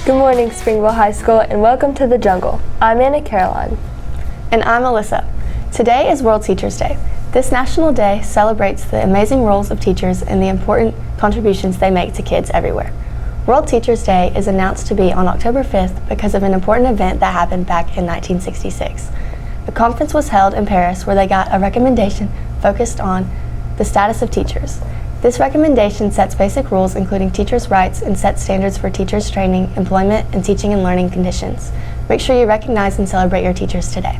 Good morning, Springville High School, and welcome to The Jungle. I'm Anna Caroline. And I'm Alyssa. Today is World Teachers Day. This National Day celebrates the amazing roles of teachers and the important contributions they make to kids everywhere. World Teachers Day is announced to be on October 5th because of an important event that happened back in 1966. A conference was held in Paris where they got a recommendation focused on the status of teachers. This recommendation sets basic rules including teachers' rights and sets standards for teachers' training, employment, and teaching and learning conditions. Make sure you recognize and celebrate your teachers today.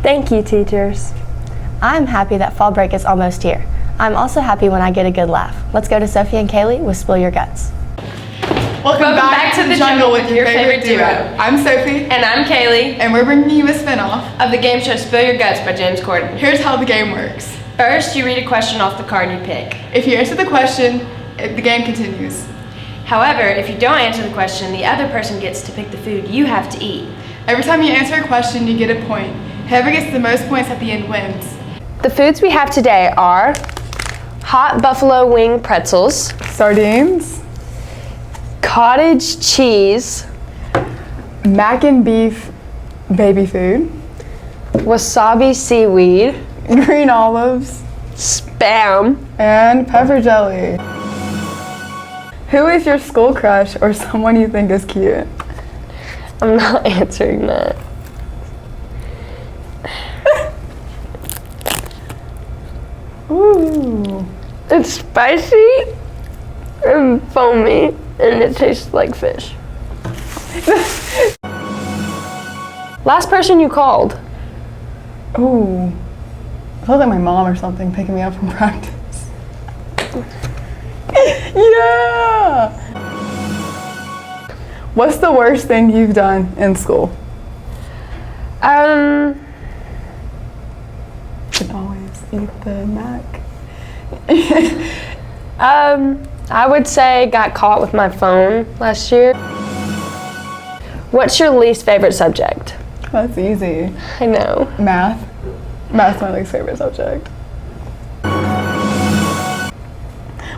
Thank you, teachers. I'm happy that fall break is almost here. I'm also happy when I get a good laugh. Let's go to Sophie and Kaylee with Spill Your Guts. Welcome back to The Jungle with your favorite duo. I'm Sophie. And I'm Kaylee. And we're bringing you a spin-off of the game show Spill Your Guts by James Corden. Here's how the game works. First, you read a question off the card you pick. If you answer the question, the game continues. However, if you don't answer the question, the other person gets to pick the food you have to eat. Every time you answer a question, you get a point. Whoever gets the most points at the end wins. The foods we have today are hot buffalo wing pretzels, Sardines, cottage cheese, mac and beef baby food, wasabi seaweed, green olives, Spam, and pepper jelly. Who is your school crush or someone you think is cute? I'm not answering that. Ooh. It's spicy and foamy, and it tastes like fish. Last person you called. Ooh. I felt like my mom or something picking me up from practice. Yeah! What's the worst thing you've done in school? You can always eat the mac. I would say got caught with my phone last year. What's your least favorite subject? That's easy. I know. Math. Math's my least favorite subject.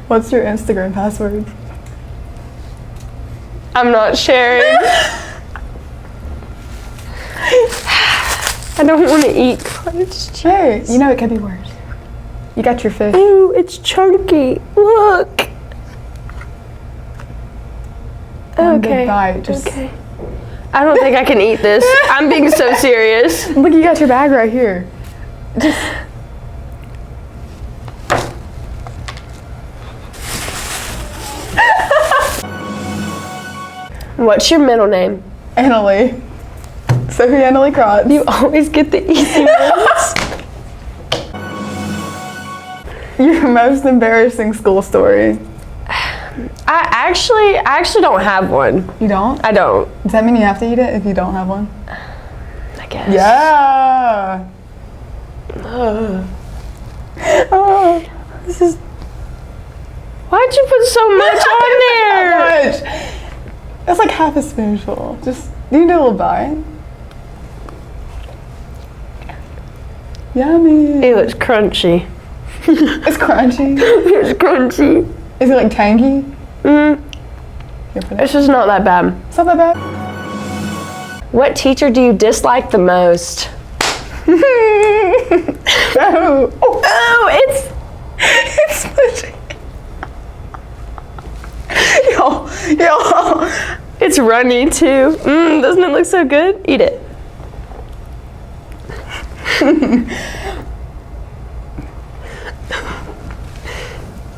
What's your Instagram password? I'm not sharing. I don't want to eat cottage cheese. Hey, you know it could be worse. You got your fish. Ew, it's chunky. Look. One big bite, just Okay. I don't think I can eat this. I'm being so serious. look, you got your bag right here. Just What's your middle name? Annalie. Sophie Annalie Krotz. You always get the easy ones. Your most embarrassing school story. I actually don't have one. You don't? I don't. Does that mean you have to eat it if you don't have one? I guess. Yeah. Oh, This is. Why'd you put so much on there? how much? That's like half a spoonful. Just you can do a little bite. Yummy. Ew, it's crunchy. It's crunchy. It's crunchy. Is it like tangy? Here, put it. It's just not that bad. It's not that bad. What teacher do you dislike the most? Oh, Oh, it's smushy. Yo. it's runny too. Doesn't it look so good? Eat it.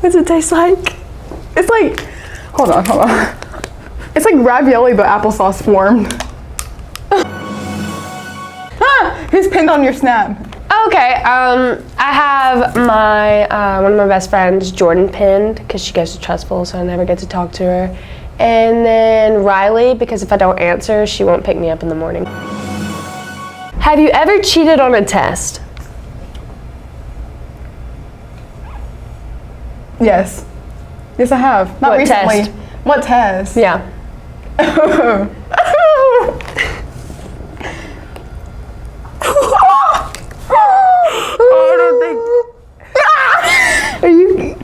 What's it taste like? It's like, hold on. It's like ravioli, but applesauce formed. Who's pinned on your snap? Okay, I have my one of my best friends, Jordan, pinned because she goes to Trustful, so I never get to talk to her. And then Riley, because if I don't answer, she won't pick me up in the morning. Have you ever cheated on a test? Yes. Yes, I have. Not What recently. test? What test? Yeah. Are you?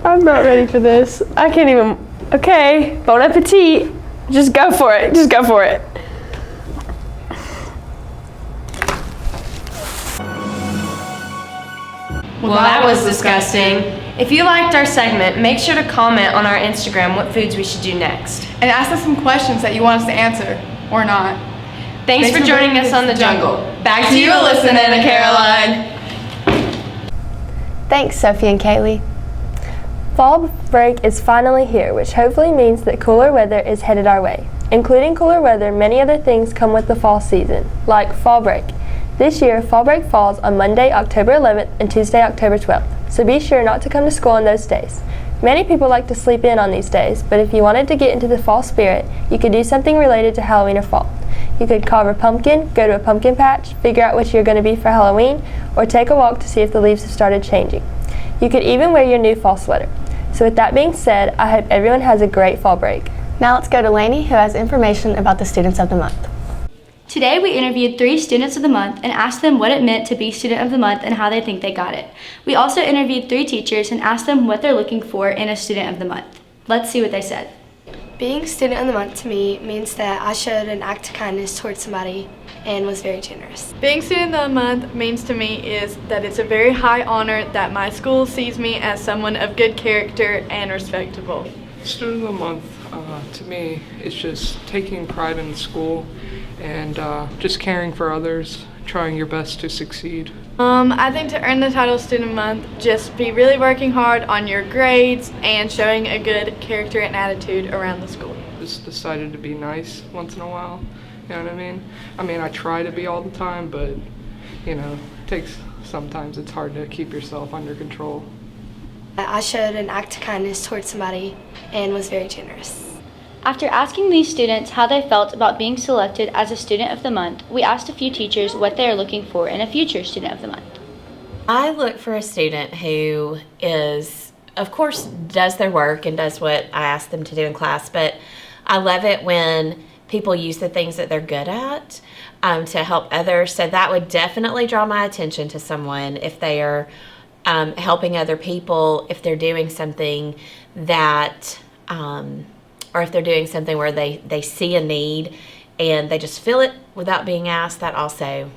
I'm not ready for this. I can't even. Okay, bon appetit. Just go for it. Just go for it. Well, that was disgusting. If you liked our segment, make sure to comment on our Instagram what foods we should do next. And ask us some questions that you want us to answer, or not. Thanks for joining us on The Jungle. Back to you, Alyssa and Anna Caroline. Thanks, Sophie and Kaylee. Fall break is finally here, which hopefully means that cooler weather is headed our way. Including cooler weather, many other things come with the fall season, like fall break. This year, fall break falls on Monday, October 11th and Tuesday, October 12th, so be sure not to come to school on those days. Many people like to sleep in on these days, but if you wanted to get into the fall spirit, you could do something related to Halloween or fall. You could carve a pumpkin, go to a pumpkin patch, figure out what you're going to be for Halloween, or take a walk to see if the leaves have started changing. You could even wear your new fall sweater. So with that being said, I hope everyone has a great fall break. Now let's go to Lainey, who has information about the Students of the Month. Today we interviewed 3 Students of the Month and asked them what it meant to be Student of the Month and how they think they got it. We also interviewed 3 teachers and asked them what they're looking for in a Student of the Month. Let's see what they said. Being Student of the Month to me means that I showed an act of kindness towards somebody and was very generous. Being Student of the Month means to me is that it's a very high honor that my school sees me as someone of good character and respectable. Student of the Month, to me, is just taking pride in school and just caring for others, trying your best to succeed. I think to earn the title Student of the Month, just be really working hard on your grades and showing a good character and attitude around the school. Just decided to be nice once in a while, you know what I mean? I mean, I try to be all the time, but, you know, sometimes it's hard to keep yourself under control. I showed an act of kindness towards somebody and was very generous. After asking these students how they felt about being selected as a Student of the Month, we asked a few teachers what they are looking for in a future Student of the Month. I look for a student who is, of course, does their work and does what I ask them to do in class, but I love it when people use the things that they're good at to help others. So that would definitely draw my attention to someone if they are helping other people, if they're doing something that, or if they're doing something where they see a need and they just feel it without being asked. That also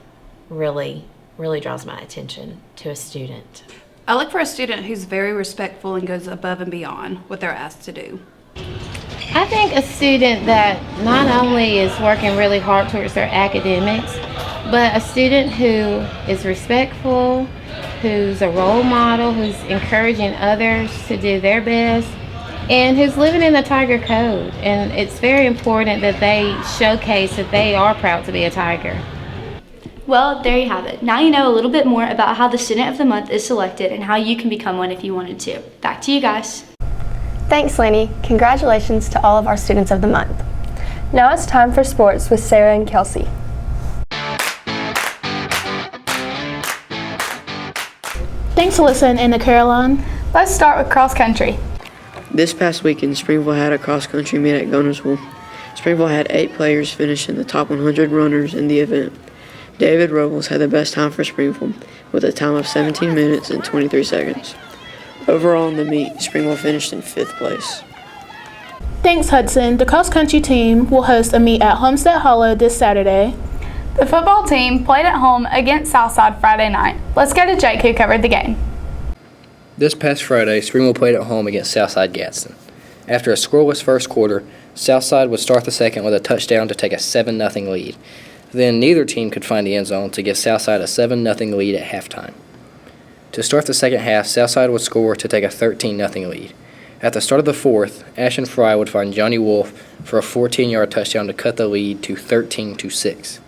really draws my attention to a student. I look for a student who's very respectful and goes above and beyond what they're asked to do. I think a student that not only is working really hard towards their academics, but a student who is respectful, who's a role model, who's encouraging others to do their best, and who's living in the Tiger Code. And it's very important that they showcase that they are proud to be a Tiger. Well, there you have it. Now you know a little bit more about how the Student of the Month is selected and how you can become one if you wanted to. Back to you guys. Thanks, Lainey. Congratulations to all of our Students of the Month. Now it's time for sports with Sarah and Kelsey. Thanks, Alyssa and Anna Caroline. Let's start with cross country. This past weekend, Springville had a cross-country meet at Gunnersville. Springville had 8 players finish in the top 100 runners in the event. David Robles had the best time for Springville with a time of 17 minutes and 23 seconds. Overall in the meet, Springville finished in 5th place. Thanks, Hudson. The cross-country team will host a meet at Homestead Hollow this Saturday. The football team played at home against Southside Friday night. Let's go to Jake, who covered the game. This past Friday, Springville played at home against Southside Gadsden. After a scoreless first quarter, Southside would start the second with a touchdown to take a 7-0 lead. Then neither team could find the end zone to give Southside a 7-0 lead at halftime. To start the second half, Southside would score to take a 13-0 lead. At the start of the fourth, Ashton Fry would find Johnny Wolf for a 14-yard touchdown to cut the lead to 13-6.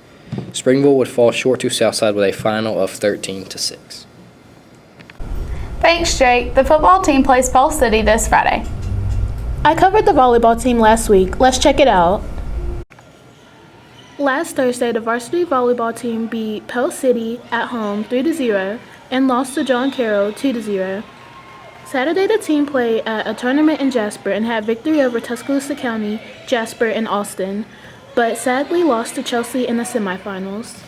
Springville would fall short to Southside with a final of 13-6. Thanks, Jake. The football team plays Pell City this Friday. I covered the volleyball team last week. Let's check it out. Last Thursday, the varsity volleyball team beat Pell City at home 3-0 and lost to John Carroll 2-0. Saturday, the team played at a tournament in Jasper and had victory over Tuscaloosa County, Jasper, and Austin, but sadly lost to Chelsea in the semifinals.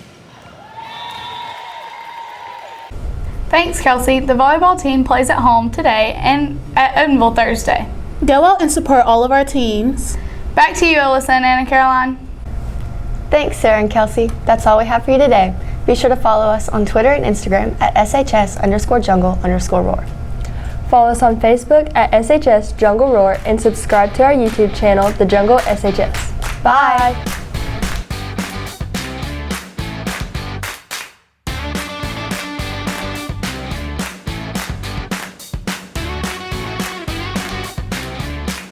Thanks, Kelsey. The volleyball team plays at home today and at Odenville Thursday. Go out and support all of our teams. Back to you, Alyssa and Anna Caroline. Thanks, Sarah and Kelsey. That's all we have for you today. Be sure to follow us on Twitter and Instagram at shs_jungle_roar. Follow us on Facebook at SHS Jungle Roar and subscribe to our YouTube channel, The Jungle SHS. Bye.